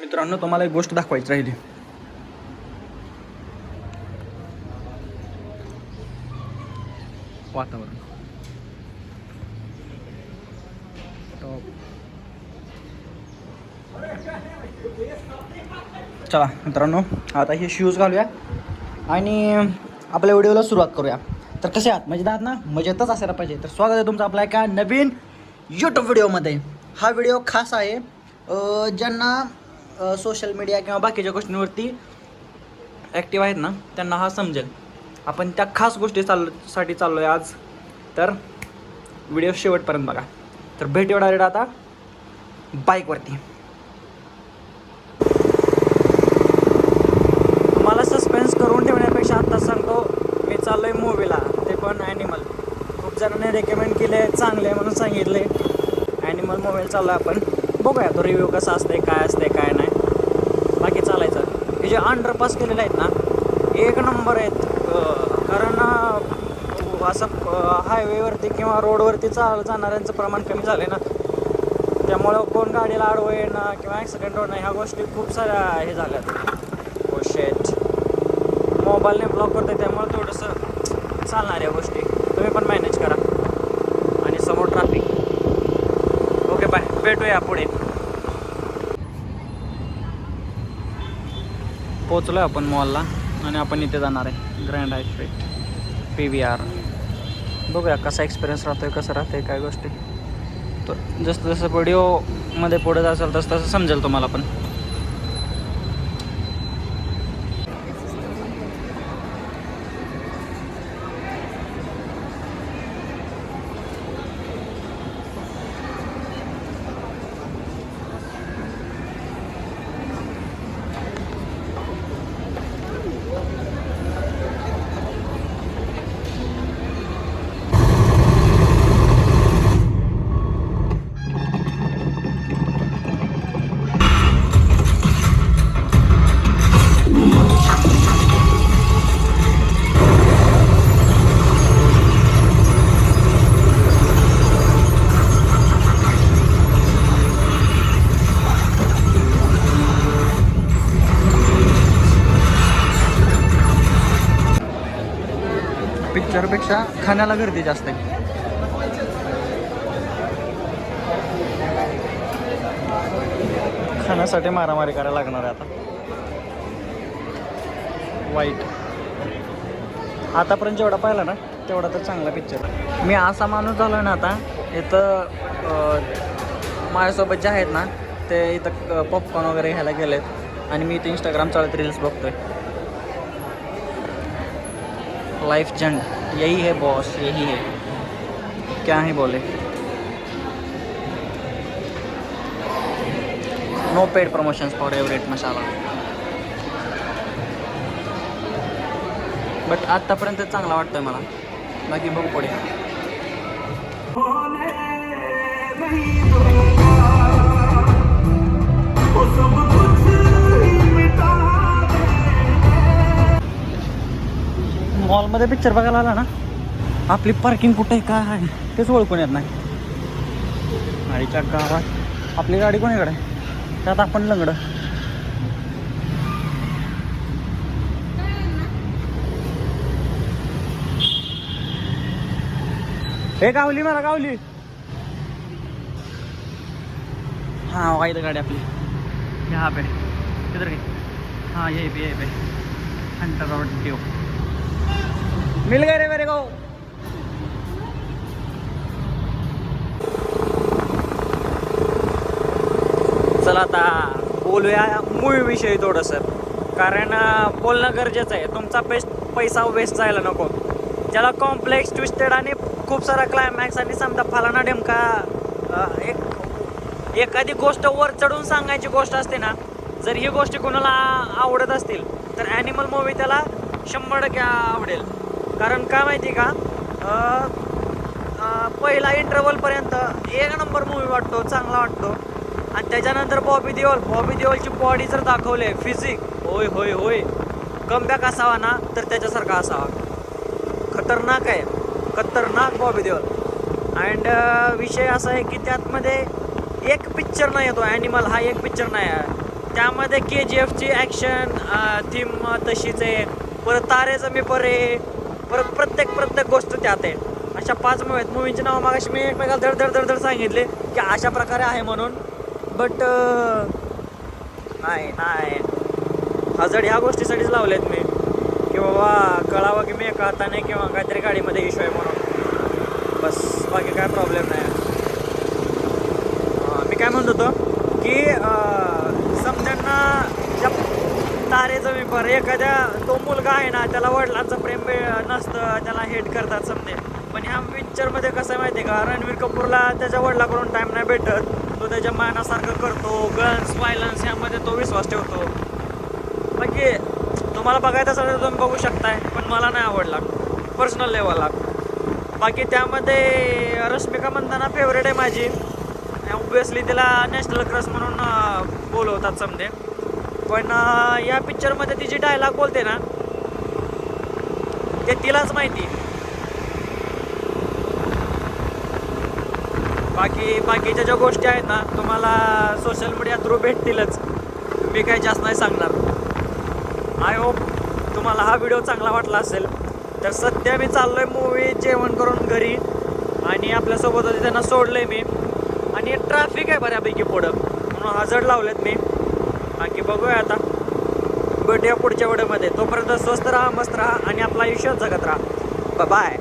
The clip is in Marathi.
मित्रांनो, तुम्हाला एक गोष्ट दाखवायची राहिली. वातावरण टॉप. चला मित्रांनो, आता हे शूज घालूया आणि आपल्या व्हिडिओला सुरुवात करूया. तर कसे आहात? मजेत आहात ना? मजेतच असायला पाहिजे. तर स्वागत आहे तुमचं आपल्या एका नवीन यूट्यूब व्हिडिओमध्ये. हा व्हिडिओ खास आहे ज्यांना सोशल मीडिया किंवा बाकीच्या गोष्टींवरती ॲक्टिव्ह आहेत ना, त्यांना हा समजेल. आपण त्या खास गोष्टी साठी चाललो आहे आज. तर व्हिडिओ शेवटपर्यंत बघा. तर भेटूया डायरेक्ट आता बाईकवरती. तुम्हाला सस्पेन्स करून ठेवण्यापेक्षा आत्ताच सांगतो, मी चाललो आहे मूवीला, ते पण ॲनिमल. खूप जणांनी रेकमेंड केले, चांगले म्हणून सांगितले. ॲनिमल मूवीला चाललो आहे आपण. बघूया तो रिव्ह्यू कसा असते, काय असते काय नाही. बाकी चालायचं. हे जे अंडरपास केलेले आहेत ना, एक नंबर आहेत. कारण असं हायवेवरती किंवा रोडवरती जाणाऱ्यांचं प्रमाण कमी झालं आहे ना, त्यामुळं कोण गाडीला आडवं येणं किंवा ॲक्सिडेंट होणं ह्या गोष्टी खूप साऱ्या हे झाल्यात. ओ शेट, मोबाईलने ब्लॉक करते, त्यामुळे थोडंसं चालणार या गोष्टी तुम्ही पण मॅनेज करा. आणि समोर ट्रॅफिक. ओके बाय, भेटूया पुढे. पोचलो आहे आपण मॉलला आणि आपण इथे जाणार आहे ग्रँड हायस्ट्रीट PVR. बघूया कसा एक्सपिरियन्स राहतो आहे, कसं राहतं आहे, काय गोष्टी. तर जसं जसं व्हिडिओमध्ये पुढे जायचं तसं तसं समजेल तुम्हाला पण. पिक्चरपेक्षा खाण्याला गर्दी जास्त आहे. खाण्यासाठी मारामारी करायला लागणार आहे आता. वाईट. आतापर्यंत जेवढा पाहिला ना तेवढा तर चांगला पिक्चर. मी असा माणूस झालो आहे ना आता, इथं माझ्यासोबत जे आहेत ना ते इथं पॉपकॉर्न वगैरे घ्यायला गेलेत आणि मी इथं इंस्टाग्राम चालत रील्स बघतोय. लाइफ जंड यही है बॉस, यही है, क्या ही बोले. No paid promotions for Everest masala. But आत्तापर्यंत चांगला वाटतोय मला. बाकी बघू पुढे. मॉलमध्ये पिक्चर बघायला आला ना, आपली पार्किंग कुठे आहे काय आहे तेच ओळखून येत नाही. गाडीच्या गावात आपली गाडी कोणीकडे आहे, त्यात आपण लंगड. हे गावली, मला गावली. हाँ वही तो गाड़ी अपनी यहाँ पे. किधर गई? हाँ यही पे हंटर रोड ड्यू. मिल गए रे मेरे को. चला आता बोलूया मूवीविषयी थोडंसं, कारण बोलणं गरजेचं आहे. तुमचा पैसा वेस्ट जायला नको. ज्याला कॉम्प्लेक्स, ट्विस्टेड आणि खूप सारा क्लायमॅक्स आणि समजा फलाना नेमका एखादी गोष्ट वर चढून सांगायची गोष्ट असते ना, जर ही गोष्टी कोणाला आवडत असतील तर ॲनिमल मूवी त्याला 100% आवडेल. कारण काय माहिती का, पहिला इंटरवलपर्यंत एक नंबर मूवी वाटतो, चांगला वाटतो. आणि त्याच्यानंतर बॉबी देओलची बॉडी जर दाखवले, फिजिक, होय होय होय, कमबॅक असावा ना तर त्याच्यासारखा असावा. खतरनाक आहे, खतरनाक बॉबी देओल. अँड विषय असा आहे की त्यातमध्ये एक पिक्चर नाही येतो. ॲनिमल हा एक पिक्चर नाही आहे. त्यामध्ये KGFची ॲक्शन थीम तशीच आहे. परत तारे जमी परे, परत प्रत्येक गोष्ट त्यात आहे. अशा 5 मूवी आहेत. मूवींची नावं मागाशी मी एकमेकाला धड सांगितले की अशा प्रकारे आहे म्हणून. बट नाही हजड ह्या गोष्टीसाठीच लावलेत मी की बाबा कळावं की मी एका हाताने किंवा काहीतरी गाडीमध्ये इशू आहे म्हणून. बस बाकी काय प्रॉब्लेम नाही. मी काय म्हणत होतो की समजांना ज्या तारे जमी पर एखाद्या तो मुलगा आहे ना त्याला वडिलांचं प्रेम नसतं, त्याला हेट करतात समजे. पण ह्या पिक्चरमध्ये कसं आहे माहिती आहे का, रणवीर कपूरला त्याच्या वडिलाकडून टाईम नाही भेटत. तो त्याच्या मानासारखं करतो. गन्स व्हायलन्स ह्यामध्ये तो विश्वास ठेवतो. बाकी तुम्हाला बघायचं असेल तर तुम्ही बघू शकताय, पण मला नाही आवडला पर्सनल लेवलला. बाकी त्यामध्ये रश्मिका मंदाना फेवरेट आहे माझी. ऑब्वियसली तिला नॅशनल क्रश म्हणून बोलवतात समजे. पण या पिक्चरमध्ये ती जी डायलॉग बोलते ना ते तिलाच माहिती. बाकीच्या ज्या गोष्टी आहेत ना तुम्हाला सोशल मीडिया थ्रू भेटतीलच. मी काही जास्त नाही सांगणार. आय होप तुम्हाला हा व्हिडिओ चांगला वाटला असेल. तर सध्या मी चाललो आहे मूवी जेवण करून घरी आणि आपल्यासोबत होते त्यांना सोडलं आहे मी. आणि ट्रॅफिक आहे बऱ्यापैकी पुढं म्हणून हजड लावलेत मी. बाकी बघूया आता, भेटूया पुढच्या व्हिडिओमध्ये. तोपर्यंत स्वस्त राहा, मस्त राहा आणि आपलं आयुष्य जगत राहा. बाय.